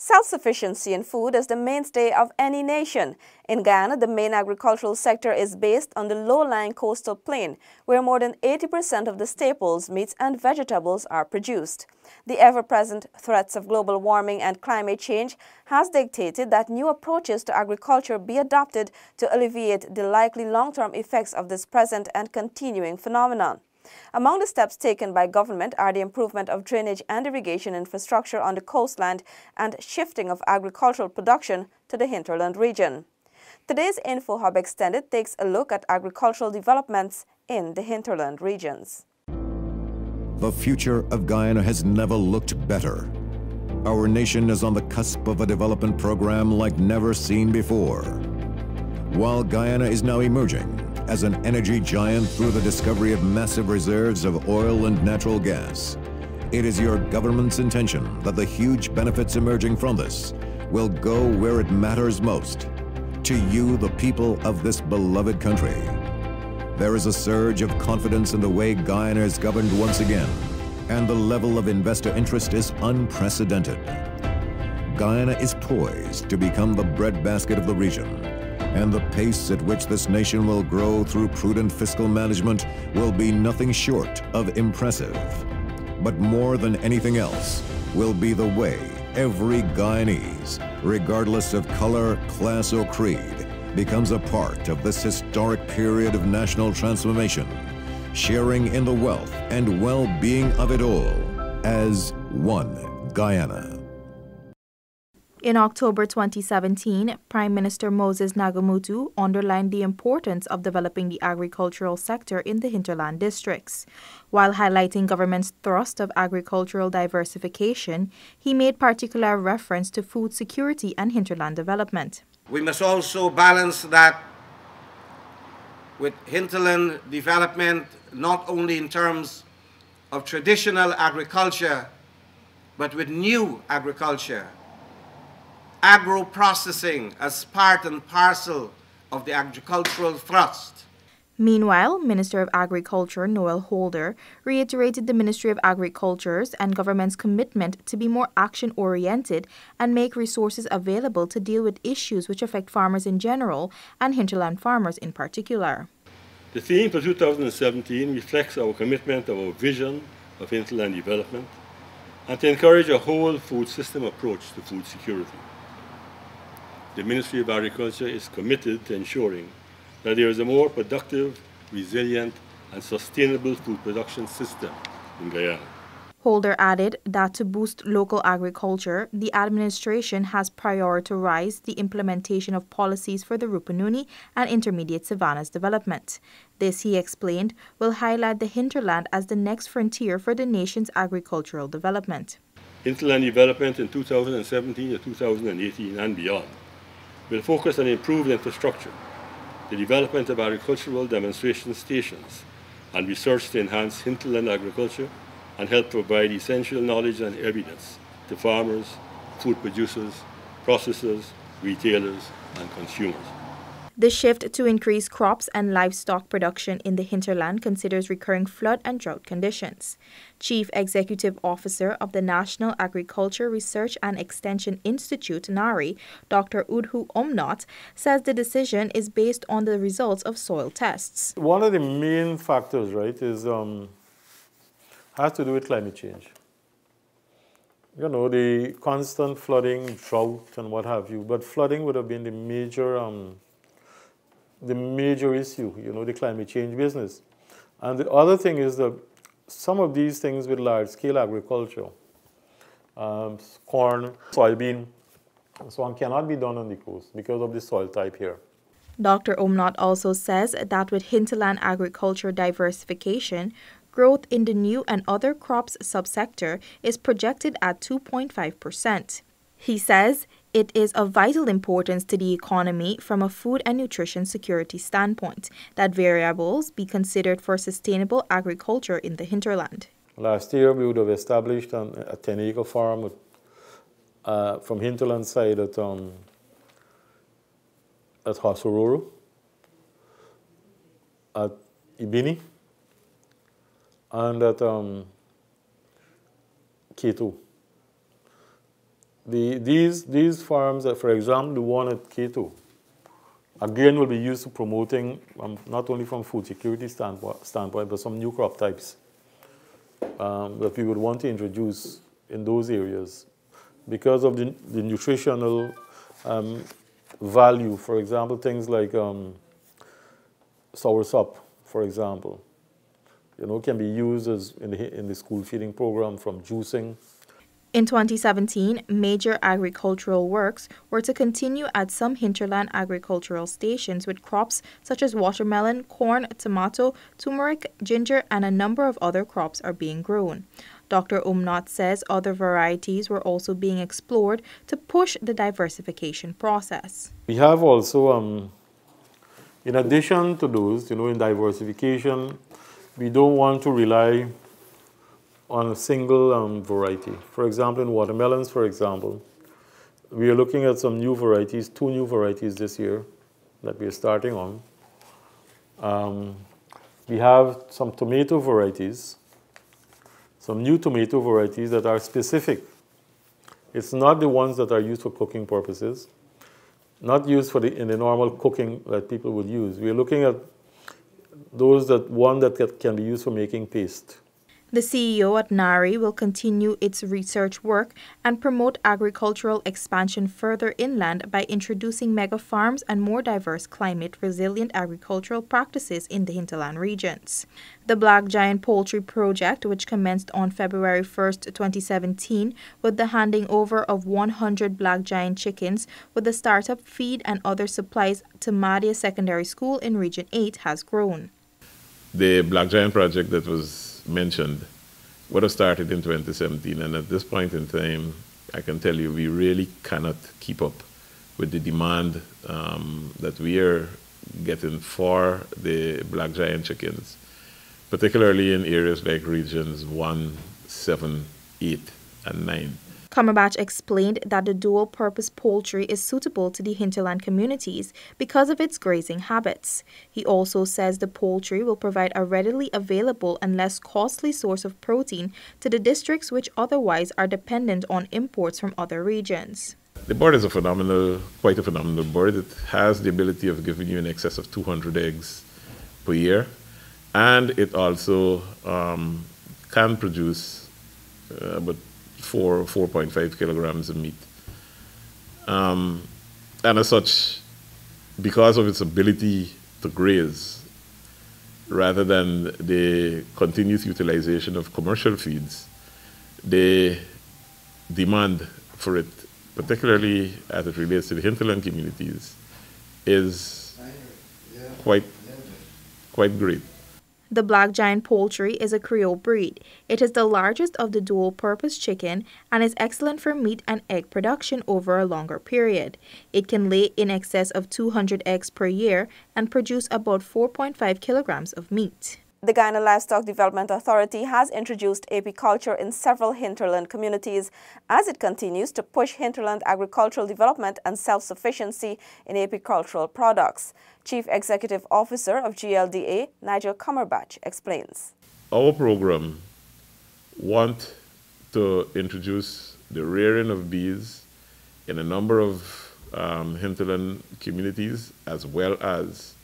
Self-sufficiency in food is the mainstay of any nation. In Guyana, the main agricultural sector is based on the low-lying coastal plain, where more than 80% of the staples, meats and vegetables are produced. The ever-present threats of global warming and climate change has dictated that new approaches to agriculture be adopted to alleviate the likely long-term effects of this present and continuing phenomenon. Among the steps taken by government are the improvement of drainage and irrigation infrastructure on the coastline and shifting of agricultural production to the hinterland region. Today's InfoHub Extended takes a look at agricultural developments in the hinterland regions. The future of Guyana has never looked better. Our nation is on the cusp of a development program like never seen before. While Guyana is now emerging as an energy giant through the discovery of massive reserves of oil and natural gas, it is your government's intention that the huge benefits emerging from this will go where it matters most, to you, the people of this beloved country. There is a surge of confidence in the way Guyana is governed once again, and the level of investor interest is unprecedented. Guyana is poised to become the breadbasket of the region, and the pace at which this nation will grow through prudent fiscal management will be nothing short of impressive. But more than anything else will be the way every Guyanese, regardless of color, class, or creed, becomes a part of this historic period of national transformation, sharing in the wealth and well-being of it all as one Guyana. In October 2017, Prime Minister Moses Nagamutu underlined the importance of developing the agricultural sector in the hinterland districts. While highlighting government's thrust of agricultural diversification, he made particular reference to food security and hinterland development. We must also balance that with hinterland development, not only in terms of traditional agriculture, but with new agriculture. Agro-processing as part and parcel of the agricultural thrust. Meanwhile, Minister of Agriculture Noel Holder reiterated the Ministry of Agriculture's and government's commitment to be more action-oriented and make resources available to deal with issues which affect farmers in general and hinterland farmers in particular. The theme for 2017 reflects our commitment of our vision of hinterland development and to encourage a whole food system approach to food security. The Ministry of Agriculture is committed to ensuring that there is a more productive, resilient, and sustainable food production system in Guyana. Holder added that to boost local agriculture, the administration has prioritized the implementation of policies for the Rupununi and intermediate savannas development. This, he explained, will highlight the hinterland as the next frontier for the nation's agricultural development. Hinterland development in 2017 to 2018 and beyond will focus on improved infrastructure, the development of agricultural demonstration stations, and research to enhance hinterland agriculture and help provide essential knowledge and evidence to farmers, food producers, processors, retailers, and consumers. The shift to increase crops and livestock production in the hinterland considers recurring flood and drought conditions. Chief Executive Officer of the National Agriculture Research and Extension Institute, NARI, Dr. Udhu Omnot, says the decision is based on the results of soil tests. One of the main factors, right, is has to do with climate change. You know, the constant flooding, drought, and what have you. But flooding would have been the major issue, you know, the climate change business. And the other thing is that some of these things with large-scale agriculture, corn, soybean, so on, cannot be done on the coast because of the soil type here. Dr. Omnot also says that with hinterland agriculture diversification, growth in the new and other crops subsector is projected at 2.5%. He says It is of vital importance to the economy from a food and nutrition security standpoint that variables be considered for sustainable agriculture in the hinterland. Last year, we would have established a 10-acre farm with, from hinterland side at Hasororo, at Ibini, and at K2. These farms, for example, the one at K2, again will be used to promoting, not only from food security standpoint, but some new crop types that we would want to introduce in those areas because of the nutritional value. For example, things like soursop, for example, can be used as in the school feeding program from juicing. In 2017, major agricultural works were to continue at some hinterland agricultural stations with crops such as watermelon, corn, tomato, turmeric, ginger, and a number of other crops are being grown. Dr. Umnot says other varieties were also being explored to push the diversification process. We have also, in addition to those, in diversification, we don't want to rely on a single variety. For example, in watermelons, for example, we are looking at some new varieties, 2 new varieties this year that we are starting on. We have some tomato varieties, some new tomato varieties that are specific. It's not the ones that are used for cooking purposes, not used in the normal cooking that people would use. We are looking at those that can be used for making paste. The CEO at NARI will continue its research work and promote agricultural expansion further inland by introducing mega farms and more diverse climate-resilient agricultural practices in the hinterland regions. The Black Giant Poultry Project, which commenced on February 1, 2017, with the handing over of 100 Black Giant chickens with the startup feed and other supplies to Madia Secondary School in Region 8, has grown. The Black Giant project that was mentioned would have started in 2017, and at this point in time, I can tell you we really cannot keep up with the demand that we are getting for the Black Giant chickens, particularly in areas like regions 1, 7, 8, and 9. Cumberbatch explained that the dual-purpose poultry is suitable to the hinterland communities because of its grazing habits. He also says the poultry will provide a readily available and less costly source of protein to the districts which otherwise are dependent on imports from other regions. The bird is quite a phenomenal bird. It has the ability of giving you in excess of 200 eggs per year, and it also can produce about 4.5 kilograms of meat. And as such, because of its ability to graze, rather than the continuous utilization of commercial feeds, the demand for it, particularly as it relates to the hinterland communities, is quite great. The Black Giant poultry is a Creole breed. It is the largest of the dual-purpose chicken and is excellent for meat and egg production over a longer period. It can lay in excess of 200 eggs per year and produce about 4.5 kilograms of meat. The Guyana Livestock Development Authority has introduced apiculture in several hinterland communities as it continues to push hinterland agricultural development and self-sufficiency in apicultural products. Chief Executive Officer of GLDA, Nigel Cumberbatch, explains. Our program wants to introduce the rearing of bees in a number of hinterland communities, as well as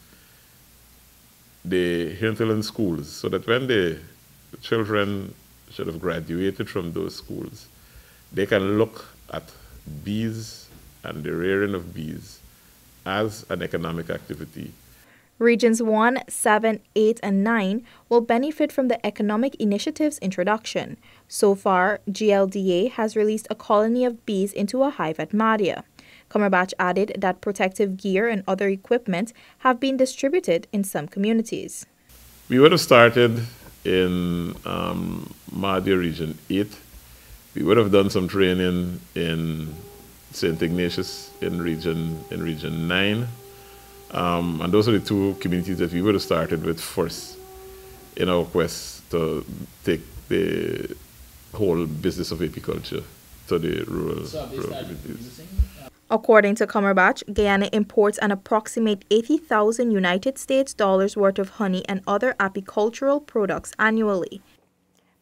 the hinterland schools, so that when the children should have graduated from those schools, they can look at bees and the rearing of bees as an economic activity. Regions 1, 7, 8, and 9 will benefit from the Economic Initiative's introduction. So far, GLDA has released a colony of bees into a hive at Madia. Cumberbatch added that protective gear and other equipment have been distributed in some communities. We would have started in Madia Region 8. We would have done some training in St. Ignatius in region 9. And those are the two communities that we would have started with first in our quest to take the whole business of apiculture to the rural communities. According to Cumberbatch, Guyana imports an approximate 80,000 United States dollars worth of honey and other apicultural products annually.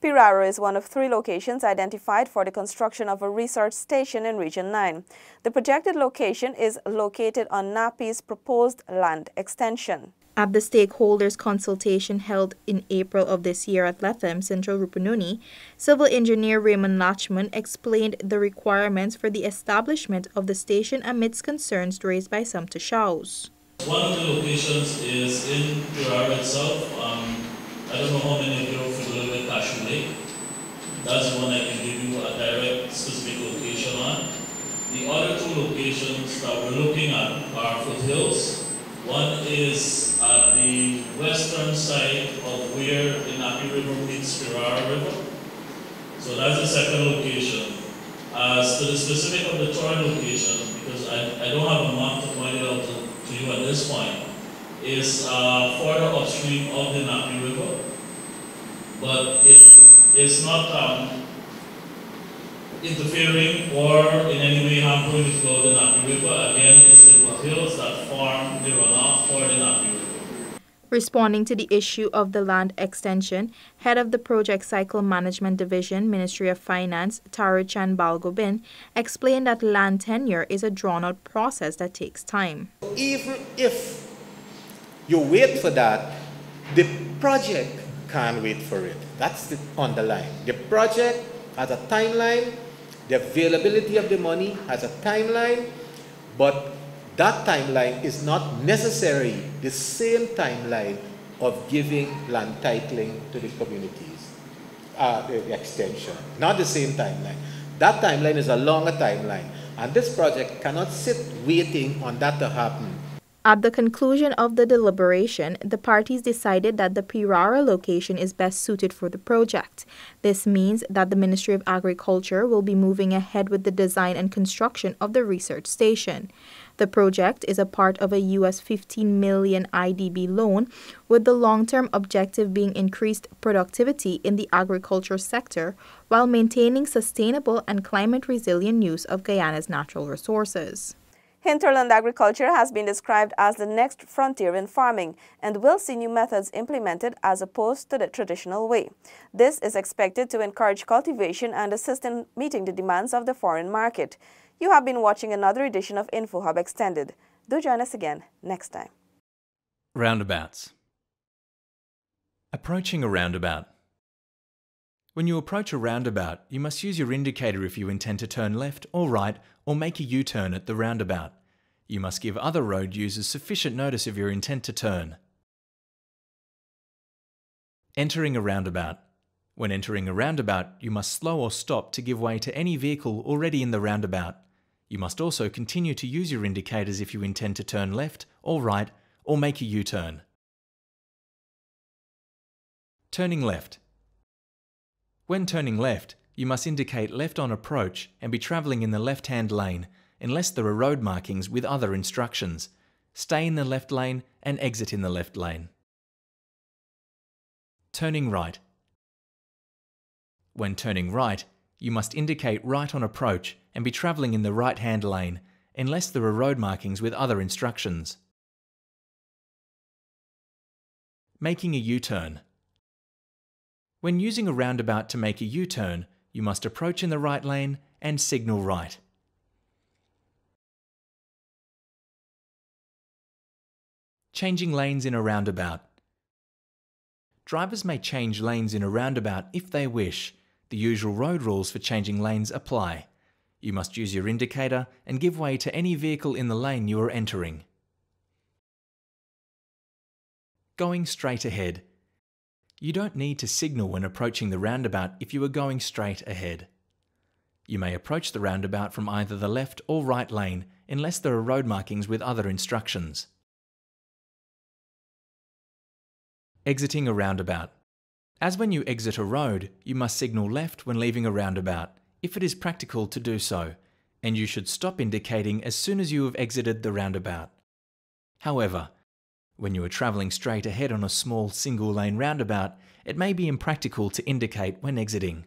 Piraro is one of 3 locations identified for the construction of a research station in Region 9. The projected location is located on NAPI's proposed land extension. At the stakeholders consultation held in April of this year at Lethem, Central Rupununi, civil engineer Raymond Lachman explained the requirements for the establishment of the station amidst concerns raised by some Tashaus. One of the locations is in Piraro itself. I don't know how many of you are familiar with Cashew Lake. That's the one I can give you a direct specific location on. The other 2 locations that we're looking at are foothills. One is at the western side of where the Napi River meets Piraro River. So that's the second location. As to the specific of the third location, because I don't have a map to point it out to you at this point, is further upstream of the Napi River, but it is not interfering or in any way hampering the flow of the Napi River. Again, it's the hills that form the runoff for the Napi River. Responding to the issue of the land extension, head of the Project Cycle Management Division, Ministry of Finance, Taruchan Balgobin, explained that land tenure is a drawn-out process that takes time. Even if you wait for that, the project can't wait for it. That's the underline. The project has a timeline, the availability of the money has a timeline, but that timeline is not necessarily the same timeline of giving land titling to the communities, the extension. Not the same timeline. That timeline is a longer timeline, and this project cannot sit waiting on that to happen. At the conclusion of the deliberation, the parties decided that the Piraro location is best suited for the project. This means that the Ministry of Agriculture will be moving ahead with the design and construction of the research station. The project is a part of a US 15 million IDB loan, with the long-term objective being increased productivity in the agriculture sector while maintaining sustainable and climate-resilient use of Guyana's natural resources. Hinterland agriculture has been described as the next frontier in farming and will see new methods implemented as opposed to the traditional way. This is expected to encourage cultivation and assist in meeting the demands of the foreign market. You have been watching another edition of InfoHub Extended. Do join us again next time. Roundabouts. Approaching a roundabout. When you approach a roundabout, you must use your indicator if you intend to turn left or right or make a U-turn at the roundabout. You must give other road users sufficient notice of your intent to turn. Entering a roundabout. When entering a roundabout, you must slow or stop to give way to any vehicle already in the roundabout. You must also continue to use your indicators if you intend to turn left or right or make a U-turn. Turning left. When turning left, you must indicate left on approach and be travelling in the left-hand lane unless there are road markings with other instructions. Stay in the left lane and exit in the left lane. Turning right. When turning right, you must indicate right on approach and be travelling in the right-hand lane unless there are road markings with other instructions. Making a U-turn. When using a roundabout to make a U-turn, you must approach in the right lane and signal right. Changing lanes in a roundabout. Drivers may change lanes in a roundabout if they wish. The usual road rules for changing lanes apply. You must use your indicator and give way to any vehicle in the lane you are entering. Going straight ahead. You don't need to signal when approaching the roundabout if you are going straight ahead. You may approach the roundabout from either the left or right lane unless there are road markings with other instructions. Exiting a roundabout. As when you exit a road, you must signal left when leaving a roundabout, if it is practical to do so. and you should stop indicating as soon as you have exited the roundabout. However, when you are travelling straight ahead on a small single-lane roundabout, it may be impractical to indicate when exiting.